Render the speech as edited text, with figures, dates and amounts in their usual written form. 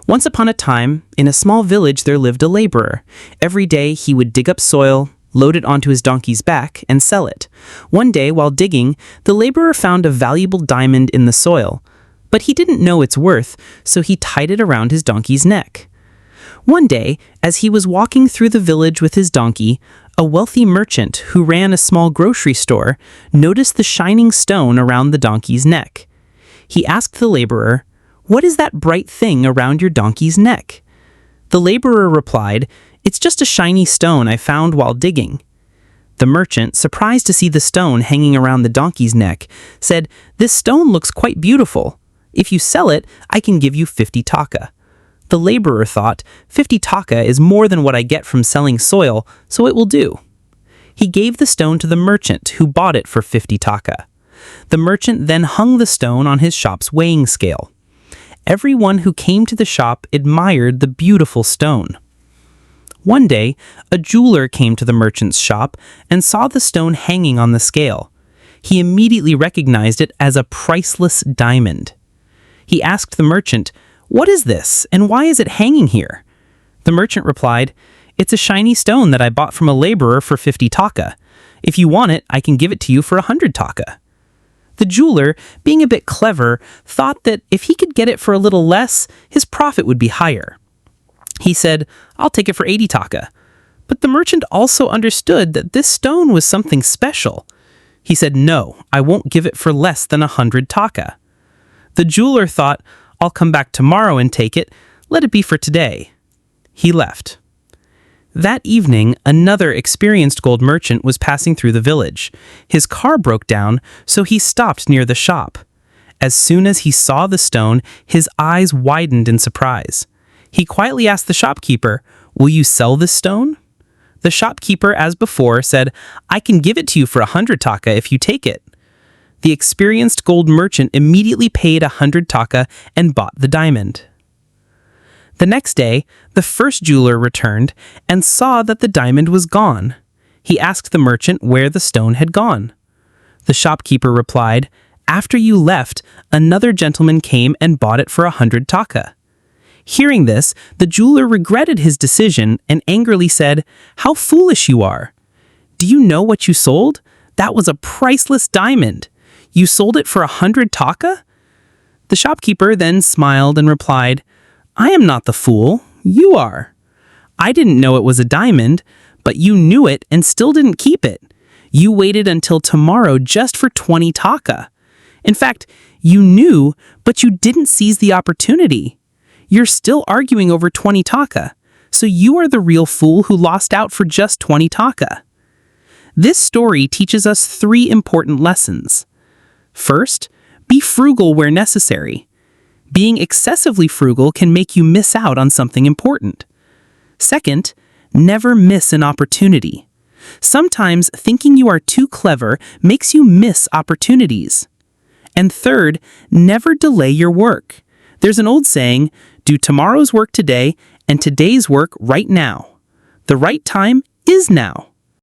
Once upon a time, in a small village there lived a laborer. Every day he would dig up soil, load it onto his donkey's back, and sell it. One day, while digging, the laborer found a valuable diamond in the soil. But he didn't know its worth, so he tied it around his donkey's neck. One day, as he was walking through the village with his donkey, a wealthy merchant who ran a small grocery store noticed the shining stone around the donkey's neck. He asked the laborer, "What is that bright thing around your donkey's neck?" The laborer replied, "It's just a shiny stone I found while digging." The merchant, surprised to see the stone hanging around the donkey's neck, said, "This stone looks quite beautiful. If you sell it, I can give you 50 taka." The laborer thought, 50 taka is more than what I get from selling soil, so it will do. He gave the stone to the merchant, who bought it for 50 taka. The merchant then hung the stone on his shop's weighing scale. Everyone who came to the shop admired the beautiful stone. One day, a jeweler came to the merchant's shop and saw the stone hanging on the scale. He immediately recognized it as a priceless diamond. He asked the merchant, "What is this, and why is it hanging here?" The merchant replied, "It's a shiny stone that I bought from a laborer for 50 taka. If you want it, I can give it to you for 100 taka." The jeweler, being a bit clever, thought that if he could get it for a little less, his profit would be higher. He said, "I'll take it for 80 taka. But the merchant also understood that this stone was something special. He said, "No, I won't give it for less than 100 taka. The jeweler thought, "I'll come back tomorrow and take it. Let it be for today." He left. That evening, another experienced gold merchant was passing through the village. His car broke down, so he stopped near the shop. As soon as he saw the stone, his eyes widened in surprise. He quietly asked the shopkeeper, "Will you sell this stone?" The shopkeeper, as before, said, "I can give it to you for 100 taka if you take it." The experienced gold merchant immediately paid 100 taka and bought the diamond. The next day, the first jeweler returned and saw that the diamond was gone. He asked the merchant where the stone had gone. The shopkeeper replied, "After you left, another gentleman came and bought it for 100 taka." Hearing this, the jeweler regretted his decision and angrily said, "How foolish you are! Do you know what you sold? That was a priceless diamond. You sold it for 100 taka?" The shopkeeper then smiled and replied, "I am not the fool. You are. I didn't know it was a diamond, but you knew it and still didn't keep it. You waited until tomorrow just for 20 taka. In fact, you knew, but you didn't seize the opportunity. You're still arguing over 20 taka, so you are the real fool who lost out for just 20 taka." This story teaches us 3 important lessons. First, be frugal where necessary. Being excessively frugal can make you miss out on something important. Second, never miss an opportunity. Sometimes thinking you are too clever makes you miss opportunities. And third, never delay your work. There's an old saying, "Do tomorrow's work today and today's work right now." The right time is now.